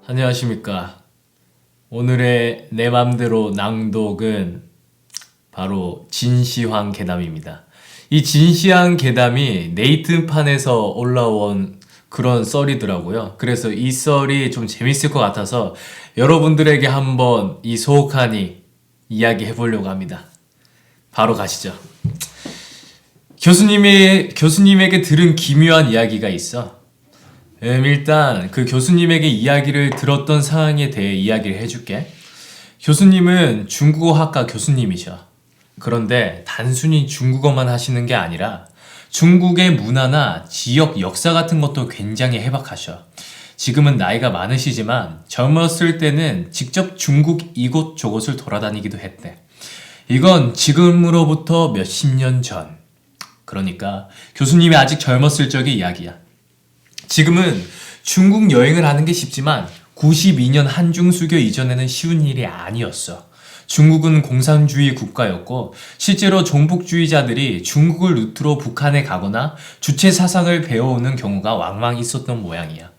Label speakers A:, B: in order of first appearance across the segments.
A: 안녕하십니까. 오늘의 내 맘대로 낭독은 바로 진시황 괴담입니다. 이 진시황 괴담이 네이튼판에서 올라온 그런 썰이더라고요. 그래서 이 썰이 좀 재밌을 것 같아서 여러분들에게 한번 이 소혹하니 이야기 해보려고 합니다. 바로 가시죠. 교수님에게 들은 기묘한 이야기가 있어. 일단 그 교수님에게 이야기를 들었던 상황에 대해 이야기를 해줄게. 교수님은 중국어학과 교수님이셔. 그런데 단순히 중국어만 하시는 게 아니라 중국의 문화나 지역 역사 같은 것도 굉장히 해박하셔. 지금은 나이가 많으시지만 젊었을 때는 직접 중국 이곳저곳을 돌아다니기도 했대. 이건 지금으로부터 몇십 년 전. 그러니까 교수님이 아직 젊었을 적의 이야기야. 지금은 중국 여행을 하는 게 쉽지만 92년 한중수교 이전에는 쉬운 일이 아니었어. 중국은 공산주의 국가였고 실제로 종북주의자들이 중국을 루트로 북한에 가거나 주체 사상을 배워오는 경우가 왕왕 있었던 모양이야.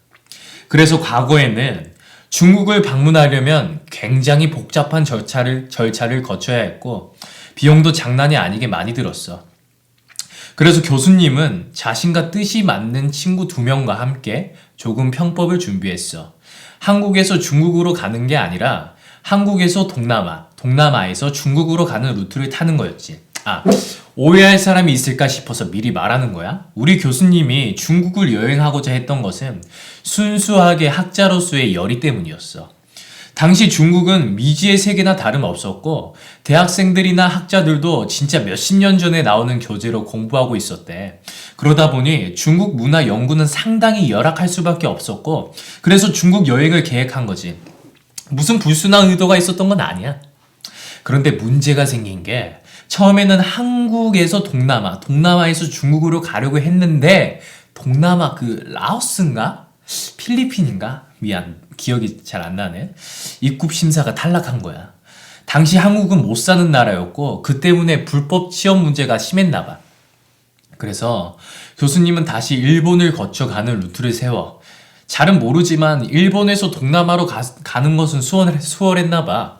A: 그래서 과거에는 중국을 방문하려면 굉장히 복잡한 절차를 거쳐야 했고 비용도 장난이 아니게 많이 들었어. 그래서 교수님은 자신과 뜻이 맞는 친구 2명과 함께 조금 편법을 준비했어. 한국에서 중국으로 가는 게 아니라 한국에서 동남아, 동남아에서 중국으로 가는 루트를 타는 거였지. 오해할 사람이 있을까 싶어서 미리 말하는 거야. 우리 교수님이 중국을 여행하고자 했던 것은 순수하게 학자로서의 열의 때문이었어. 당시 중국은 미지의 세계나 다름없었고 대학생들이나 학자들도 진짜 몇십 년 전에 나오는 교재로 공부하고 있었대. 그러다 보니 중국 문화 연구는 상당히 열악할 수밖에 없었고 그래서 중국 여행을 계획한 거지. 무슨 불순한 의도가 있었던 건 아니야. 그런데 문제가 생긴 게 처음에는 한국에서 동남아에서 중국으로 가려고 했는데 동남아 라오스인가? 필리핀인가? 미안, 기억이 잘 안 나네. 입국 심사가 탈락한 거야. 당시 한국은 못 사는 나라였고 그 때문에 불법 취업 문제가 심했나 봐. 그래서 교수님은 다시 일본을 거쳐 가는 루트를 세워. 잘은 모르지만 일본에서 동남아로 가는 것은 수월했나 봐.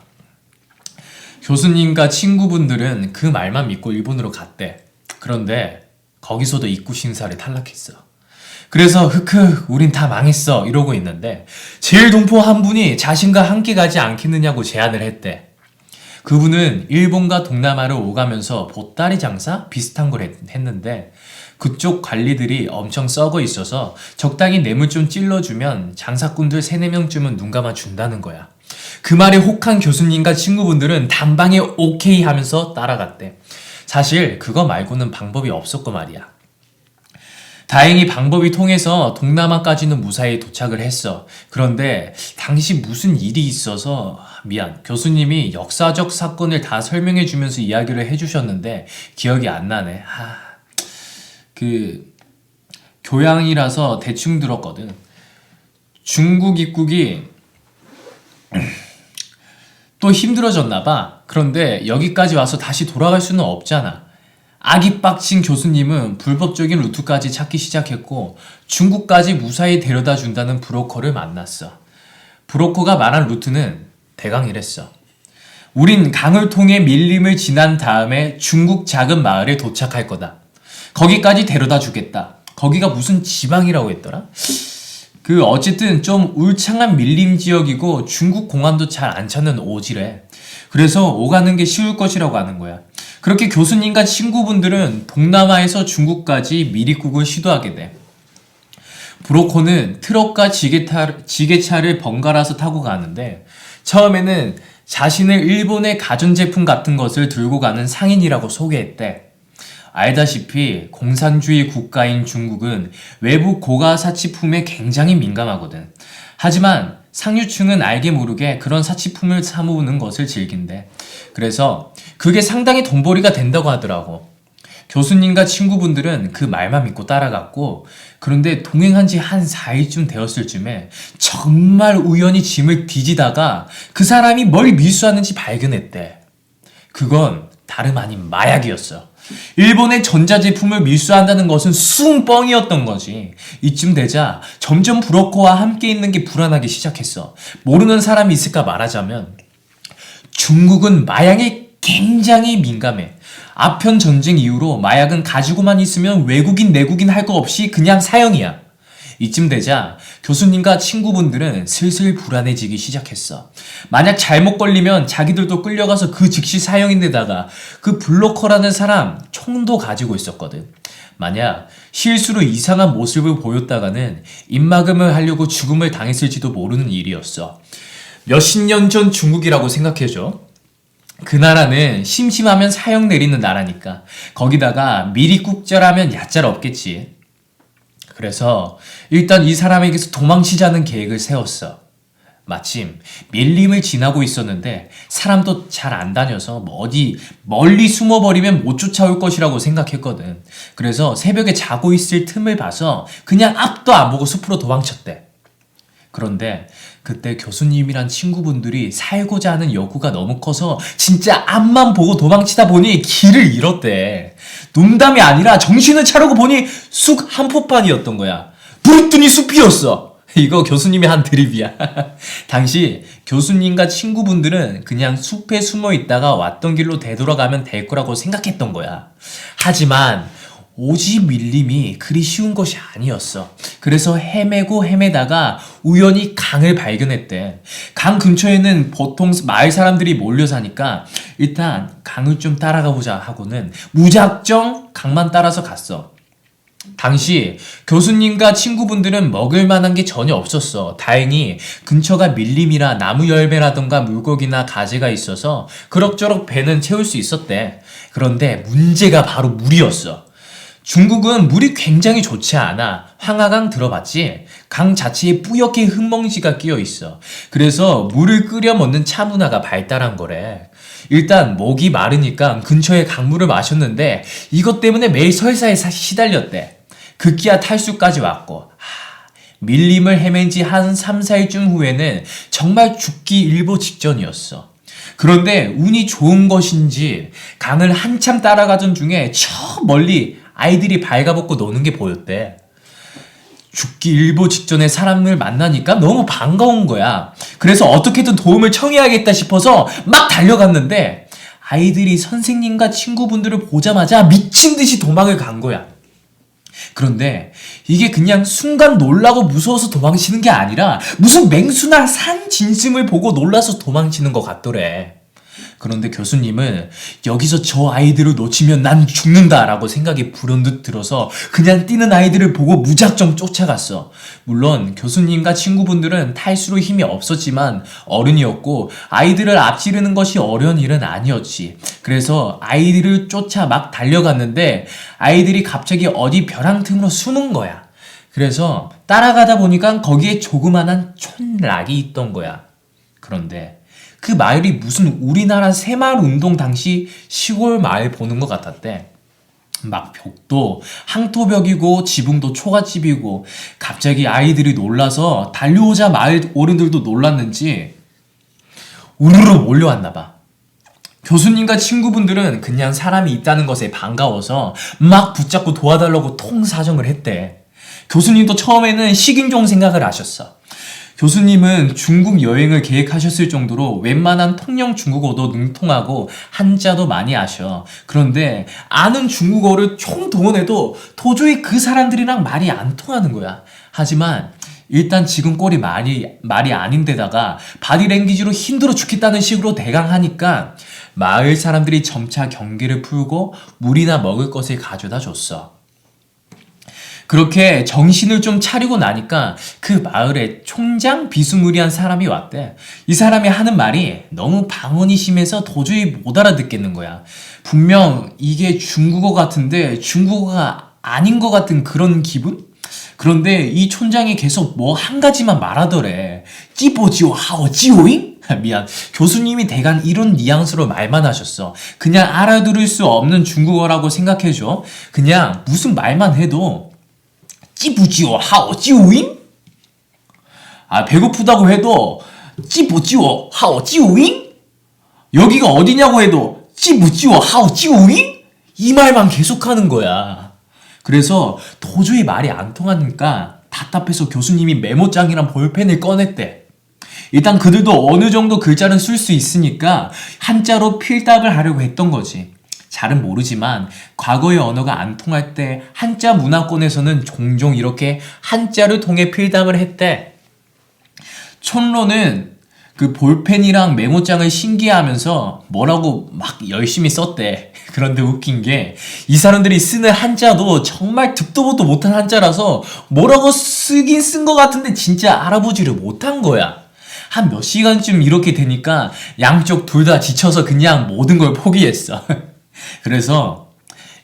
A: 교수님과 친구분들은 그 말만 믿고 일본으로 갔대. 그런데 거기서도 입국 심사를 탈락했어. 그래서 우린 다 망했어 이러고 있는데 제일 동포 한 분이 자신과 함께 가지 않겠느냐고 제안을 했대. 그분은 일본과 동남아를 오가면서 보따리 장사 비슷한 걸 했는데 그쪽 관리들이 엄청 썩어 있어서 적당히 뇌물 좀 찔러주면 장사꾼들 3-4명쯤은 눈 감아 준다는 거야. 그 말에 혹한 교수님과 친구분들은 단방에 오케이 하면서 따라갔대. 사실 그거 말고는 방법이 없었고 말이야. 다행히 방법이 통해서 동남아까지는 무사히 도착을 했어. 그런데 당시 무슨 일이 있어서 미안. 교수님이 역사적 사건을 다 설명해 주면서 이야기를 해주셨는데 기억이 안 나네. 교양이라서 대충 들었거든. 중국 입국이 또 힘들어졌나 봐. 그런데 여기까지 와서 다시 돌아갈 수는 없잖아. 악이 빡친 교수님은 불법적인 루트까지 찾기 시작했고 중국까지 무사히 데려다 준다는 브로커를 만났어. 브로커가 말한 루트는 대강 이랬어. 우린 강을 통해 밀림을 지난 다음에 중국 작은 마을에 도착할 거다. 거기까지 데려다 주겠다. 거기가 무슨 지방이라고 했더라? 어쨌든 좀 울창한 밀림 지역이고 중국 공안도 잘 안 찾는 오지래. 그래서 오가는 게 쉬울 것이라고 하는 거야. 그렇게 교수님과 친구분들은 동남아에서 중국까지 미리국을 시도하게 돼. 브로커는 트럭과 지게차를 번갈아서 타고 가는데 처음에는 자신을 일본의 가전제품 같은 것을 들고 가는 상인이라고 소개했대. 알다시피 공산주의 국가인 중국은 외부 고가 사치품에 굉장히 민감하거든. 하지만 상류층은 알게 모르게 그런 사치품을 사모으는 것을 즐긴대. 그래서 그게 상당히 돈벌이가 된다고 하더라고. 교수님과 친구분들은 그 말만 믿고 따라갔고 그런데 동행한 지 한 4일쯤 되었을 쯤에 정말 우연히 짐을 뒤지다가 그 사람이 뭘 밀수하는지 발견했대. 그건 다름 아닌 마약이었어. 일본의 전자제품을 밀수한다는 것은 숭뻥이었던 거지. 이쯤 되자 점점 브로커와 함께 있는 게 불안하기 시작했어. 모르는 사람이 있을까 말하자면 중국은 마약에 굉장히 민감해. 아편 전쟁 이후로 마약은 가지고만 있으면 외국인 내국인 할 거 없이 그냥 사형이야. 이쯤 되자 교수님과 친구분들은 슬슬 불안해지기 시작했어. 만약 잘못 걸리면 자기들도 끌려가서 그 즉시 사형인데다가 그 블로커라는 사람 총도 가지고 있었거든. 만약 실수로 이상한 모습을 보였다가는 입막음을 하려고 죽음을 당했을지도 모르는 일이었어. 몇십 년 전 중국이라고 생각해줘. 그 나라는 심심하면 사형 내리는 나라니까. 거기다가 미리 꾹절하면 야짤 없겠지. 그래서 일단 이 사람에게서 도망치자는 계획을 세웠어. 마침 밀림을 지나고 있었는데 사람도 잘 안 다녀서 어디 멀리 숨어버리면 못 쫓아올 것이라고 생각했거든. 그래서 새벽에 자고 있을 틈을 봐서 그냥 앞도 안 보고 숲으로 도망쳤대. 그런데 그때 교수님이란 친구분들이 살고자 하는 욕구가 너무 커서 진짜 앞만 보고 도망치다 보니 길을 잃었대. 농담이 아니라 정신을 차리고 보니 쑥 한포판이었던 거야. 부르뜨니 숲이었어. 이거 교수님이 한 드립이야. 당시 교수님과 친구분들은 그냥 숲에 숨어 있다가 왔던 길로 되돌아가면 될 거라고 생각했던 거야. 하지만 오지 밀림이 그리 쉬운 것이 아니었어. 그래서 헤매고 헤매다가 우연히 강을 발견했대. 강 근처에는 보통 마을 사람들이 몰려 사니까 일단 강을 좀 따라가 보자 하고는 무작정 강만 따라서 갔어. 당시 교수님과 친구분들은 먹을 만한 게 전혀 없었어. 다행히 근처가 밀림이라 나무 열매라던가 물고기나 가지가 있어서 그럭저럭 배는 채울 수 있었대. 그런데 문제가 바로 물이었어. 중국은 물이 굉장히 좋지 않아. 황하강 들어봤지? 강 자체에 뿌옇게 흙먼지가 끼어 있어. 그래서 물을 끓여 먹는 차 문화가 발달한 거래. 일단 목이 마르니까 근처에 강물을 마셨는데 이것 때문에 매일 설사에 시달렸대. 급기야 탈수까지 왔고 밀림을 헤맨 지 한 3, 4일쯤 후에는 정말 죽기 일보 직전이었어. 그런데 운이 좋은 것인지 강을 한참 따라가던 중에 저 멀리 아이들이 발가벗고 노는 게 보였대. 죽기 일보 직전에 사람을 만나니까 너무 반가운 거야. 그래서 어떻게든 도움을 청해야겠다 싶어서 막 달려갔는데 아이들이 선생님과 친구분들을 보자마자 미친 듯이 도망을 간 거야. 그런데 이게 그냥 순간 놀라고 무서워서 도망치는 게 아니라 무슨 맹수나 산 진심을 보고 놀라서 도망치는 것 같더래. 그런데 교수님은 여기서 저 아이들을 놓치면 난 죽는다라고 생각이 불현듯 들어서 그냥 뛰는 아이들을 보고 무작정 쫓아갔어. 물론 교수님과 친구분들은 탈수로 힘이 없었지만 어른이었고 아이들을 앞지르는 것이 어려운 일은 아니었지. 그래서 아이들을 쫓아 막 달려갔는데 아이들이 갑자기 어디 벼랑 틈으로 숨은 거야. 그래서 따라가다 보니까 거기에 조그만한 촌락이 있던 거야. 그런데 그 마을이 무슨 우리나라 새마을 운동 당시 시골 마을 보는 것 같았대. 막 벽도 항토벽이고 지붕도 초가집이고 갑자기 아이들이 놀라서 달려오자 마을 어른들도 놀랐는지 우르르 몰려왔나 봐. 교수님과 친구분들은 그냥 사람이 있다는 것에 반가워서 막 붙잡고 도와달라고 통사정을 했대. 교수님도 처음에는 식인종 생각을 하셨어. 교수님은 중국 여행을 계획하셨을 정도로 웬만한 통영 중국어도 능통하고 한자도 많이 아셔. 그런데 아는 중국어를 총동원해도 도저히 그 사람들이랑 말이 안 통하는 거야. 하지만 일단 지금 꼴이 말이 아닌데다가 바디랭귀지로 힘들어 죽겠다는 식으로 대강 하니까 마을 사람들이 점차 경계를 풀고 물이나 먹을 것을 가져다 줬어. 그렇게 정신을 좀 차리고 나니까 그 마을에 총장 비스무리한 사람이 왔대. 이 사람이 하는 말이 너무 방언이 심해서 도저히 못 알아듣겠는 거야. 분명 이게 중국어 같은데 중국어가 아닌 것 같은 그런 기분? 그런데 이 촌장이 계속 뭐 한 가지만 말하더래. 찌보지오 하오 찌오잉? 미안. 교수님이 대강 이런 뉘앙스로 말만 하셨어. 그냥 알아들을 수 없는 중국어라고 생각해줘. 그냥 무슨 말만 해도 찌부지오 하오 찌우잉? 배고프다고 해도 찌부지오 하오 찌우잉? 여기가 어디냐고 해도 찌부지오 하오 찌우잉? 이 말만 계속하는 거야. 그래서 도저히 말이 안 통하니까 답답해서 교수님이 메모장이랑 볼펜을 꺼냈대. 일단 그들도 어느 정도 글자는 쓸 수 있으니까 한자로 필답을 하려고 했던 거지. 잘은 모르지만 과거의 언어가 안 통할 때 한자 문화권에서는 종종 이렇게 한자를 통해 필답을 했대. 촌로는 그 볼펜이랑 메모장을 신기해하면서 뭐라고 막 열심히 썼대. 그런데 웃긴 게 이 사람들이 쓰는 한자도 정말 듣도 보도 못한 한자라서 뭐라고 쓰긴 쓴 것 같은데 진짜 알아보지를 못한 거야. 한 몇 시간쯤 이렇게 되니까 양쪽 둘 다 지쳐서 그냥 모든 걸 포기했어. 그래서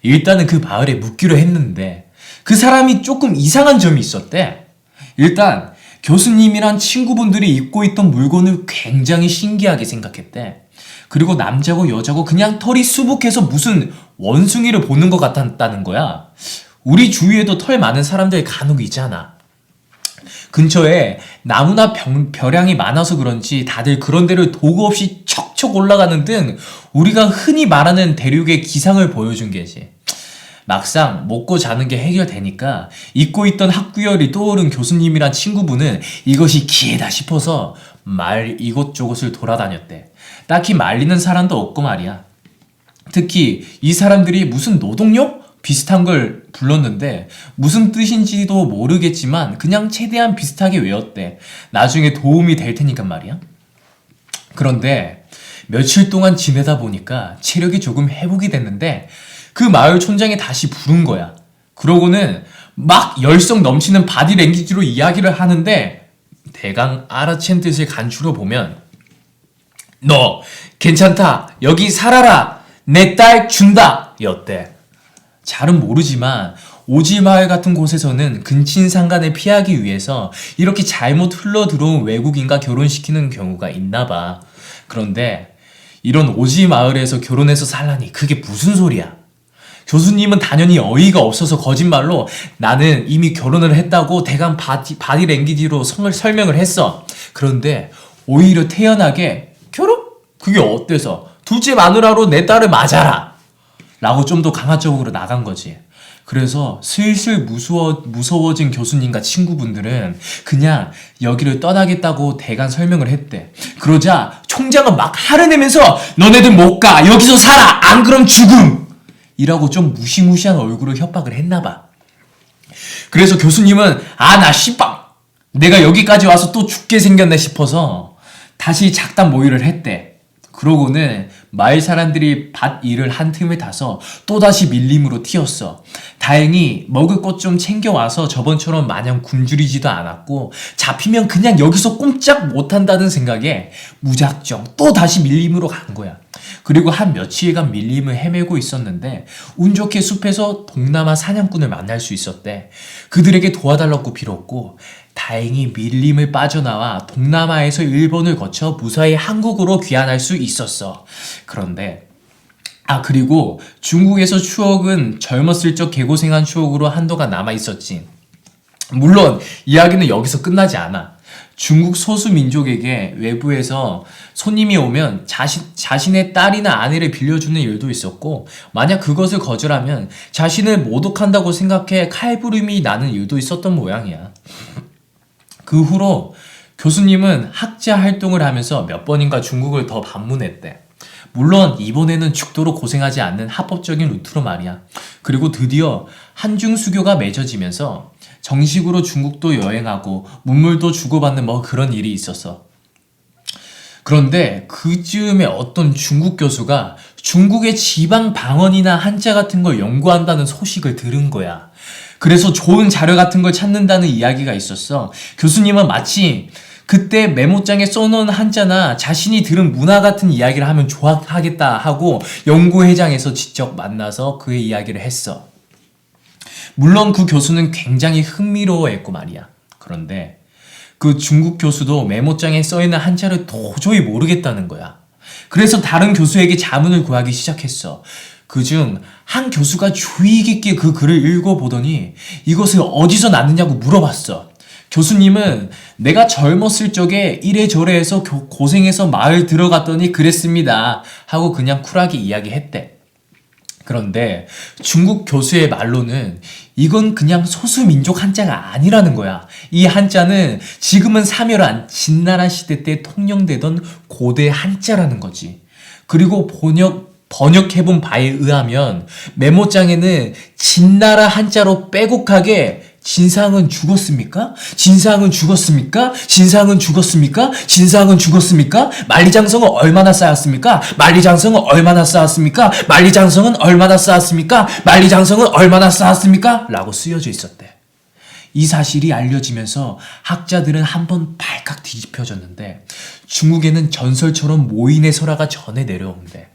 A: 일단은 그 마을에 묵기로 했는데 그 사람이 조금 이상한 점이 있었대. 일단 교수님이란 친구분들이 입고 있던 물건을 굉장히 신기하게 생각했대. 그리고 남자고 여자고 그냥 털이 수북해서 무슨 원숭이를 보는 것 같았다는 거야. 우리 주위에도 털 많은 사람들 간혹 있잖아. 근처에 나무나 벼량이 많아서 그런지 다들 그런 데를 도구 없이 척척 올라가는 등 우리가 흔히 말하는 대륙의 기상을 보여준 게지. 막상 먹고 자는 게 해결되니까 잊고 있던 학구열이 떠오른 교수님이란 친구분은 이것이 기회다 싶어서 말 이곳저곳을 돌아다녔대. 딱히 말리는 사람도 없고 말이야. 특히 이 사람들이 무슨 노동요? 비슷한 걸 불렀는데 무슨 뜻인지도 모르겠지만 그냥 최대한 비슷하게 외웠대. 나중에 도움이 될 테니까 말이야. 그런데 며칠 동안 지내다 보니까 체력이 조금 회복이 됐는데 그 마을 촌장이 다시 부른 거야. 그러고는 막 열성 넘치는 바디랭귀지로 이야기를 하는데 대강 알아챈 뜻을 간추려 보면 너 괜찮다. 여기 살아라. 내 딸 준다. 였대. 잘은 모르지만 오지마을 같은 곳에서는 근친상간을 피하기 위해서 이렇게 잘못 흘러 들어온 외국인과 결혼시키는 경우가 있나 봐. 그런데 이런 오지마을에서 결혼해서 살라니 그게 무슨 소리야. 교수님은 당연히 어이가 없어서 거짓말로 나는 이미 결혼을 했다고 대강 바디랭귀지로 설명을 했어. 그런데 오히려 태연하게 결혼? 그게 어때서? 둘째 마누라로 내 딸을 맞아라 라고 좀 더 강압적으로 나간 거지. 그래서 슬슬 무서워진 교수님과 친구분들은 그냥 여기를 떠나겠다고 대강 설명을 했대. 그러자 총장은 막 화를 내면서 너네들 못 가. 여기서 살아. 안 그럼 죽음. 이라고 좀 무시무시한 얼굴로 협박을 했나봐. 그래서 교수님은 나 씨빵 내가 여기까지 와서 또 죽게 생겼네 싶어서 다시 작단 모의를 했대. 그러고는 마을 사람들이 밭 일을 한 틈을 타서 또다시 밀림으로 튀었어. 다행히 먹을 것 좀 챙겨와서 저번처럼 마냥 굶주리지도 않았고 잡히면 그냥 여기서 꼼짝 못한다는 생각에 무작정 또다시 밀림으로 간 거야. 그리고 한 며칠간 밀림을 헤매고 있었는데 운 좋게 숲에서 동남아 사냥꾼을 만날 수 있었대. 그들에게 도와달라고 빌었고 다행히 밀림을 빠져나와 동남아에서 일본을 거쳐 무사히 한국으로 귀환할 수 있었어. 그런데 그리고 중국에서 추억은 젊었을 적 개고생한 추억으로 한동안 남아있었지. 물론 이야기는 여기서 끝나지 않아. 중국 소수민족에게 외부에서 손님이 오면 자신의 딸이나 아내를 빌려주는 일도 있었고 만약 그것을 거절하면 자신을 모독한다고 생각해 칼부림이 나는 일도 있었던 모양이야. 그 후로 교수님은 학자 활동을 하면서 몇 번인가 중국을 더 방문했대. 물론 이번에는 죽도록 고생하지 않는 합법적인 루트로 말이야. 그리고 드디어 한중 수교가 맺어지면서 정식으로 중국도 여행하고 문물도 주고받는 그런 일이 있었어. 그런데 그즈음에 어떤 중국 교수가 중국의 지방 방언이나 한자 같은 걸 연구한다는 소식을 들은 거야. 그래서 좋은 자료 같은 걸 찾는다는 이야기가 있었어. 교수님은 마치 그때 메모장에 써놓은 한자나 자신이 들은 문화 같은 이야기를 하면 좋아하겠다 하고 연구회장에서 직접 만나서 그의 이야기를 했어. 물론 그 교수는 굉장히 흥미로워했고 말이야. 그런데 그 중국 교수도 메모장에 써있는 한자를 도저히 모르겠다는 거야. 그래서 다른 교수에게 자문을 구하기 시작했어. 그중 한 교수가 주의 깊게 그 글을 읽어보더니 이것을 어디서 났느냐고 물어봤어. 교수님은 내가 젊었을 적에 이래저래 해서 고생해서 마을 들어갔더니 그랬습니다 하고 그냥 쿨하게 이야기했대. 그런데 중국 교수의 말로는 이건 그냥 소수민족 한자가 아니라는 거야. 이 한자는 지금은 사멸한 진나라 시대 때 통용되던 고대 한자라는 거지. 그리고 번역해본 바에 의하면 메모장에는 진나라 한자로 빼곡하게 진상은 죽었습니까? 진상은 죽었습니까? 진상은 죽었습니까? 진상은 죽었습니까? 만리장성은 얼마나 쌓았습니까? 만리장성은 얼마나 쌓았습니까? 만리장성은 얼마나 쌓았습니까? 만리장성은 얼마나 쌓았습니까? 라고 쓰여져 있었대. 이 사실이 알려지면서 학자들은 한번 발칵 뒤집혀졌는데 중국에는 전설처럼 모인의 설화가 전해 내려온대.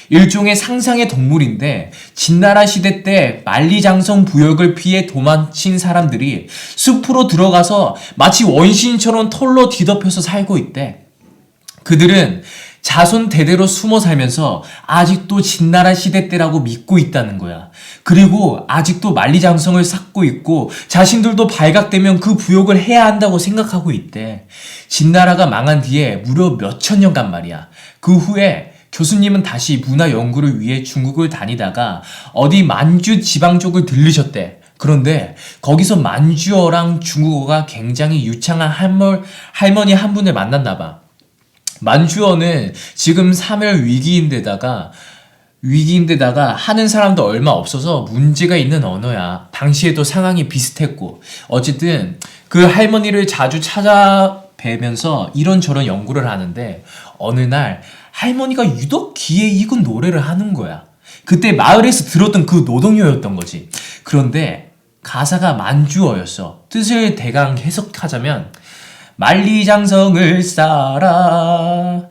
A: 일종의 상상의 동물인데 진나라 시대 때 만리장성 부역을 피해 도망친 사람들이 숲으로 들어가서 마치 원시인처럼 털로 뒤덮여서 살고 있대. 그들은 자손 대대로 숨어 살면서 아직도 진나라 시대 때라고 믿고 있다는 거야. 그리고 아직도 만리장성을 쌓고 있고 자신들도 발각되면 그 부역을 해야 한다고 생각하고 있대. 진나라가 망한 뒤에 무려 몇천 년간 말이야. 그 후에 교수님은 다시 문화 연구를 위해 중국을 다니다가 어디 만주 지방 쪽을 들르셨대. 그런데 거기서 만주어랑 중국어가 굉장히 유창한 할머니 한 분을 만났나 봐. 만주어는 지금 사멸 위기인데다가 하는 사람도 얼마 없어서 문제가 있는 언어야. 당시에도 상황이 비슷했고. 어쨌든 그 할머니를 자주 찾아뵈면서 이런저런 연구를 하는데 어느 날 할머니가 유독 귀에 익은 노래를 하는 거야. 그때 마을에서 들었던 그 노동요였던 거지. 그런데 가사가 만주어였어. 뜻을 대강 해석하자면 만리장성을 쌓아라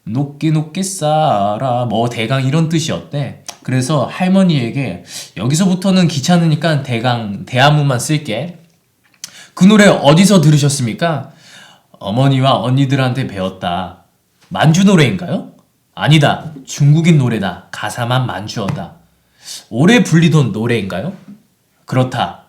A: 높게 높게 쌓아라 뭐 대강 이런 뜻이었대. 그래서 할머니에게 여기서부터는 귀찮으니까 대강 대화문만 쓸게. 그 노래 어디서 들으셨습니까? 어머니와 언니들한테 배웠다. 만주 노래인가요? 아니다. 중국인 노래다. 가사만 만주어다. 오래 불리던 노래인가요? 그렇다.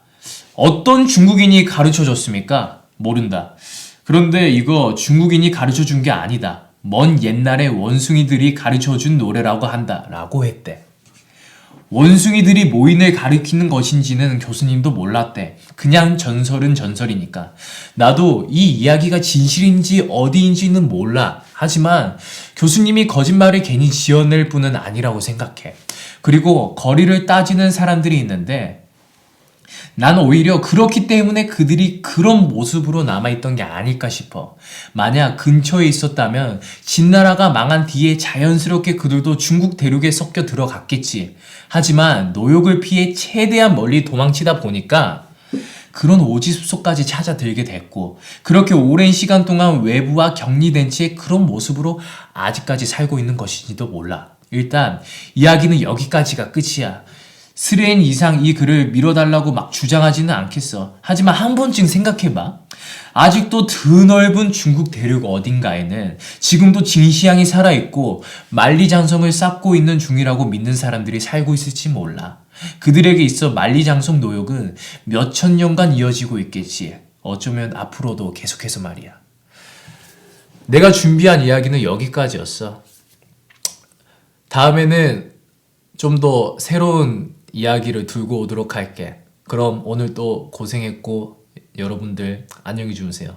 A: 어떤 중국인이 가르쳐줬습니까? 모른다. 그런데 이거 중국인이 가르쳐준 게 아니다. 먼 옛날에 원숭이들이 가르쳐준 노래라고 한다. 라고 했대. 원숭이들이 모인을 가리키는 것인지는 교수님도 몰랐대. 그냥 전설은 전설이니까. 나도 이 이야기가 진실인지 어디인지는 몰라. 하지만 교수님이 거짓말을 괜히 지어낼 뿐은 아니라고 생각해. 그리고 거리를 따지는 사람들이 있는데 난 오히려 그렇기 때문에 그들이 그런 모습으로 남아있던 게 아닐까 싶어. 만약 근처에 있었다면 진나라가 망한 뒤에 자연스럽게 그들도 중국 대륙에 섞여 들어갔겠지. 하지만 노역을 피해 최대한 멀리 도망치다 보니까 그런 오지숙소까지 찾아들게 됐고 그렇게 오랜 시간 동안 외부와 격리된 채 그런 모습으로 아직까지 살고 있는 것인지도 몰라. 일단 이야기는 여기까지가 끝이야. 스레인 이상 이 글을 밀어달라고 막 주장하지는 않겠어. 하지만 한 번쯤 생각해봐. 아직도 드넓은 중국 대륙 어딘가에는 지금도 진시황이 살아있고 만리장성을 쌓고 있는 중이라고 믿는 사람들이 살고 있을지 몰라. 그들에게 있어 만리장성 노역은 몇천 년간 이어지고 있겠지. 어쩌면 앞으로도 계속해서 말이야. 내가 준비한 이야기는 여기까지였어. 다음에는 좀 더 새로운 이야기를 들고 오도록 할게. 그럼 오늘 또 고생했고 여러분들 안녕히 주무세요.